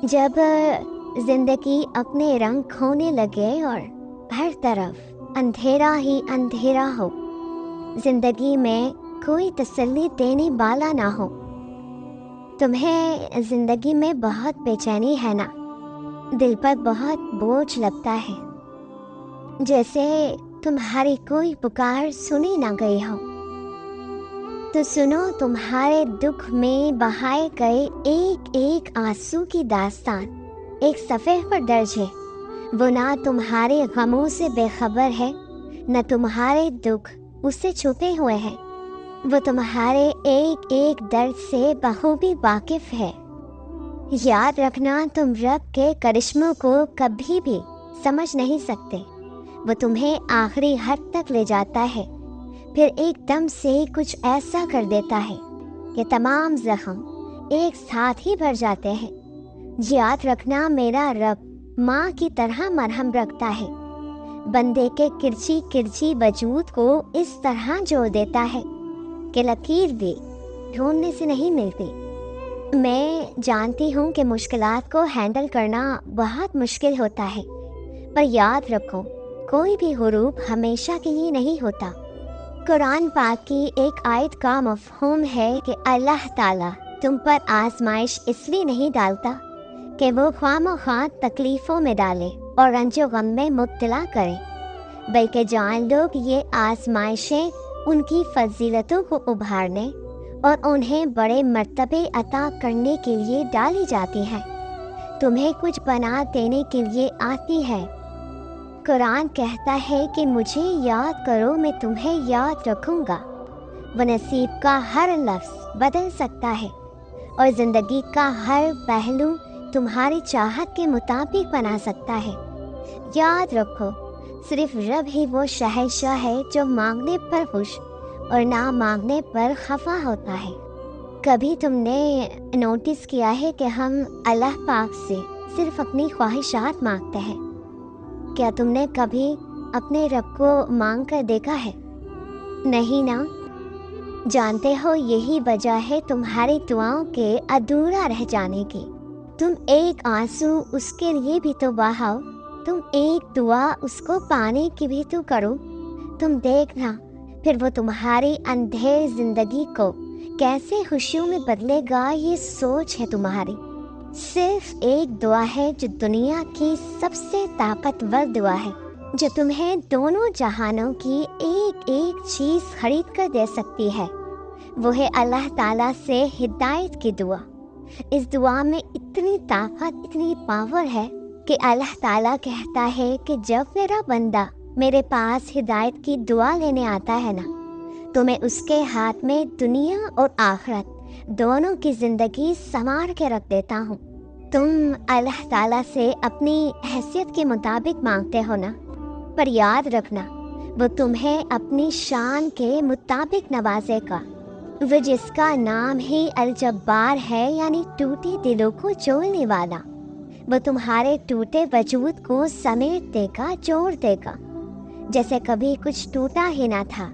जब जिंदगी अपने रंग खोने लगे और हर तरफ अंधेरा ही अंधेरा हो, जिंदगी में कोई तसल्ली देने वाला ना हो, तुम्हें जिंदगी में बहुत बेचैनी है ना, दिल पर बहुत बोझ लगता है, जैसे तुम्हारी कोई पुकार सुनी ना गई हो। तो सुनो, तुम्हारे दुख में बहाए गए एक एक आंसू की दास्तान एक सफ़े पर दर्ज है। वो ना तुम्हारे गमों से बेखबर है, न तुम्हारे दुख उससे छुपे हुए हैं। वो तुम्हारे एक एक दर्द से बखूबी वाकिफ है। याद रखना, तुम रब के करिश्मों को कभी भी समझ नहीं सकते। वो तुम्हें आखिरी हद तक ले जाता है, फिर एकदम से कुछ ऐसा कर देता है कि तमाम जख्म एक साथ ही भर जाते हैं। याद रखना, मेरा रब माँ की तरह मरहम रखता है। बंदे के किरची किरची वजूद को इस तरह जोड़ देता है कि लकीर भी ढूंढने से नहीं मिलती। मैं जानती हूँ कि मुश्किलात को हैंडल करना बहुत मुश्किल होता है, पर याद रखो, कोई भी हुरूफ हमेशा के लिए नहीं होता। कुरान पाक की एक आयत का मफ़हूम है कि अल्लाह ताला तुम पर आजमाइश इसलिए नहीं डालता कि वो ख्वाम-ओ-ख्वाह तकलीफ़ों में डाले और रंजो गम में मुब्तला करे, बल्कि जान लो कि ये आजमाइशें उनकी फजीलतों को उभारने और उन्हें बड़े मर्तबे अता करने के लिए डाली जाती हैं। तुम्हें कुछ बना देने के लिए आती है। कुरान कहता है कि मुझे याद करो, मैं तुम्हें याद रखूंगा। वो नसीब का हर लफ्ज़ बदल सकता है और ज़िंदगी का हर पहलू तुम्हारी चाहत के मुताबिक बना सकता है। याद रखो, सिर्फ रब ही वो शहंशाह है जो मांगने पर खुश और ना मांगने पर खफा होता है। कभी तुमने नोटिस किया है कि हम अल्लाह पाक से सिर्फ अपनी ख्वाहिशात मांगते हैं? क्या तुमने कभी अपने रब को मांग कर देखा है? नहीं ना। जानते हो, यही वजह है तुम्हारी दुआओं के अधूरा रह जाने की। तुम एक आंसू उसके लिए भी तो बहाओ, तुम एक दुआ उसको पाने की भी तो करो। तुम देखना, फिर वो तुम्हारी अंधेर जिंदगी को कैसे खुशियों में बदलेगा। ये सोच है तुम्हारी। सिर्फ एक दुआ है जो दुनिया की सबसे ताकतवर दुआ है, जो तुम्हें दोनों जहानों की एक एक चीज़ खरीद कर दे सकती है। वो है अल्लाह ताला से हिदायत की दुआ। इस दुआ में इतनी ताकत, इतनी पावर है कि अल्लाह ताला कहता है कि जब मेरा बंदा मेरे पास हिदायत की दुआ लेने आता है ना, तो मैं उसके हाथ में दुनिया और आखिरत दोनों की ज़िंदगी संवार के रख देता हूँ। तुम अल्लाह ताला से अपनी हैसियत के मुताबिक मांगते हो ना, पर याद रखना, वो तुम्हें अपनी शान के मुताबिक नवाजेगा। वो जिसका नाम ही अल-जब्बार है, यानी टूटे दिलों को जोड़ने वाला, वो तुम्हारे टूटे वजूद को समेट देगा, जोड़ देगा, जैसे कभी कुछ टूटा ही ना था।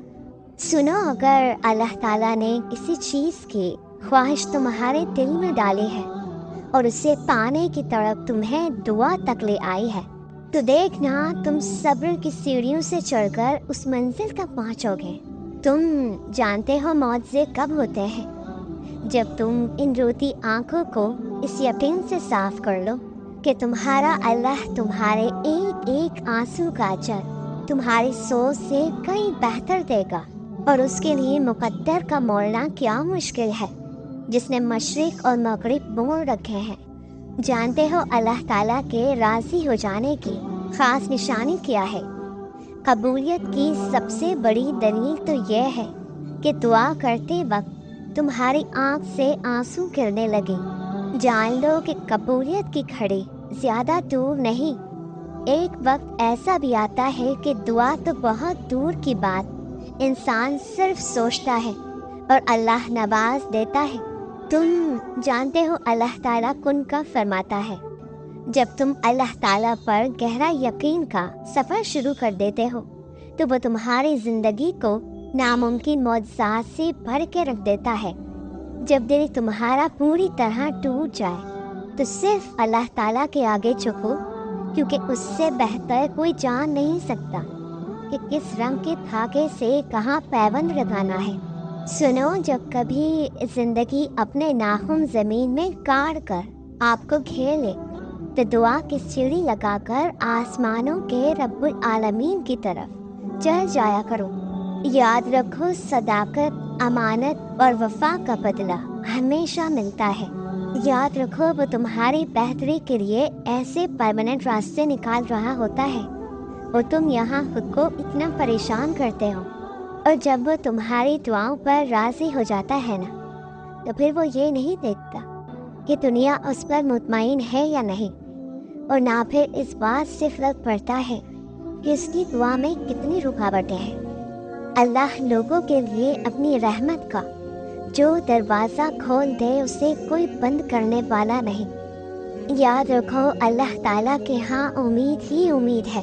सुनो, अगर अल्लाह ताला ने किसी चीज़ की ख्वाहिश तुम्हारे दिल में डाली है और उसे पाने की तड़प तुम्हें दुआ तक ले आई है, तो देखना, तुम सब्र की सीढ़ियों से चढ़कर उस मंजिल तक पहुंचोगे। तुम जानते हो मौज़े कब होते हैं? जब तुम इन रोती आंखों को इस यकीन से साफ कर लो कि तुम्हारा अल्लाह तुम्हारे एक एक आंसू का अजर तुम्हारी सोच से कहीं बेहतर देगा। और उसके लिए मुकद्दर का मोड़ना क्या मुश्किल है, जिसने मशरिक और मगरिब मोड़ रखे हैं। जानते हो अल्लाह ताला के राज़ी हो जाने की ख़ास निशानी क्या है? कबूलियत की सबसे बड़ी दलील तो यह है कि दुआ करते वक्त तुम्हारी आँख से आंसू गिरने लगे। जान लो कि कबूलियत की घड़ी ज़्यादा दूर नहीं। एक वक्त ऐसा भी आता है कि दुआ तो बहुत दूर की बात, इंसान सिर्फ सोचता है और अल्लाह नवाज देता है। तुम जानते हो अल्लाह ताला कुन का फरमाता है। जब तुम अल्लाह ताला पर गहरा यकीन का सफ़र शुरू कर देते हो, तो वो तुम्हारी ज़िंदगी को नामुमकिन मौजज़ात से भर के रख देता है। जब दिल तुम्हारा पूरी तरह टूट जाए तो सिर्फ अल्लाह ताला के आगे झुको, क्योंकि उससे बेहतर कोई जान नहीं सकता कि किस रंग के धागे से कहाँ पैबंद लगाना है। सुनो, जब कभी जिंदगी अपने नाखून जमीन में काट कर आपको घेर ले तो दुआ की सीढ़ी लगाकर आसमानों के रब्बुल आलमीन की तरफ चल जाया करो। याद रखो, सदाकत, अमानत और वफा का बदला हमेशा मिलता है। याद रखो, वो तुम्हारी बेहतरी के लिए ऐसे परमानेंट रास्ते निकाल रहा होता है। वो तुम यहाँ खुद को इतना परेशान करते हो, और जब वो तुम्हारी दुआओं पर राजी हो जाता है ना, तो फिर वो ये नहीं देखता कि दुनिया उस पर मुतमईन है या नहीं, और ना फिर इस बात से फर्क पड़ता है कि उसकी दुआ में कितनी रुकावटें हैं। अल्लाह लोगों के लिए अपनी रहमत का जो दरवाज़ा खोल दे उसे कोई बंद करने वाला नहीं। याद रखो, अल्लाह ताला के यहाँ उम्मीद ही उम्मीद है।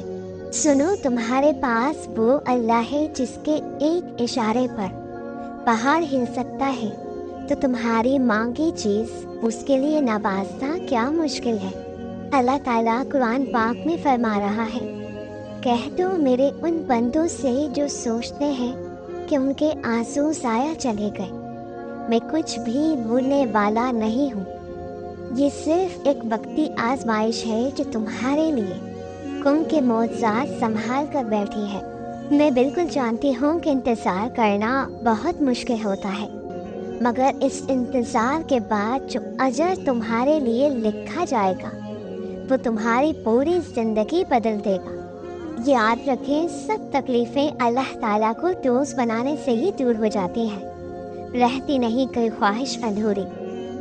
सुनो, तुम्हारे पास वो अल्लाह है जिसके एक इशारे पर पहाड़ हिल सकता है, तो तुम्हारी मांगी चीज़ उसके लिए नवाजना क्या मुश्किल है। अल्लाह ताला कुरान पाक में फरमा रहा है, कह दो मेरे उन बंदों से जो सोचते हैं कि उनके आंसू ज़ाया चले गए, मैं कुछ भी भूलने वाला नहीं हूँ। ये सिर्फ एक वक्ती आजमाइश है जो तुम्हारे लिए कुम के मौज़ात संभाल कर बैठी है। मैं बिल्कुल जानती हूँ कि इंतज़ार करना बहुत मुश्किल होता है, मगर इस इंतज़ार के बाद जो अजर तुम्हारे लिए लिखा जाएगा वो तुम्हारी पूरी ज़िंदगी बदल देगा। याद रखें, सब तकलीफ़ें अल्लाह ताला को दोस्त बनाने से ही दूर हो जाती हैं, रहती नहीं कोई ख्वाहिश अधूरी।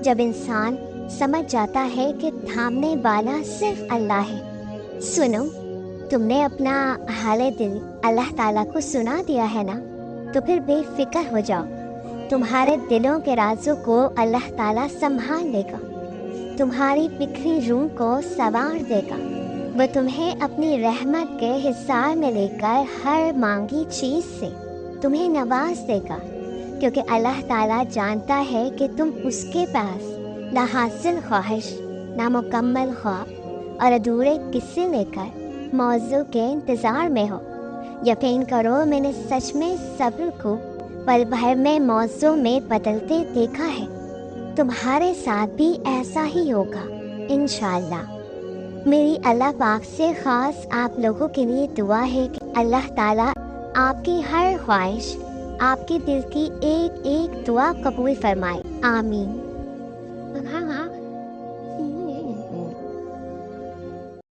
जब इंसान समझ जाता है कि थामने वाला सिर्फ अल्लाह है। सुनो, तुमने अपना हाले दिल अल्लाह ताला को सुना दिया है ना, तो फिर बेफिक्र हो जाओ। तुम्हारे दिलों के राजों को अल्लाह ताला संभाल लेगा, तुम्हारी बिखरी रूह को संवार देगा। वो तुम्हें अपनी रहमत के हिसार में लेकर हर मांगी चीज़ से तुम्हें नवाज देगा, क्योंकि अल्लाह ताला जानता है कि तुम उसके पास ना हासिल ख्वाहिश, ना मुकम्मल ख्वाब और अधूरे किस्से लेकर मौजू के इंतज़ार में हो। यकीन करो, मैंने सच में सब्र को पल भर में मौजू में बदलते देखा है। तुम्हारे साथ भी ऐसा ही होगा इंशाअल्लाह। मेरी अल्लाह पाक से ख़ास आप लोगों के लिए दुआ है कि अल्लाह ताला आपकी हर ख्वाहिश, आपके दिल की एक एक दुआ कबूल फरमाए। आमीन।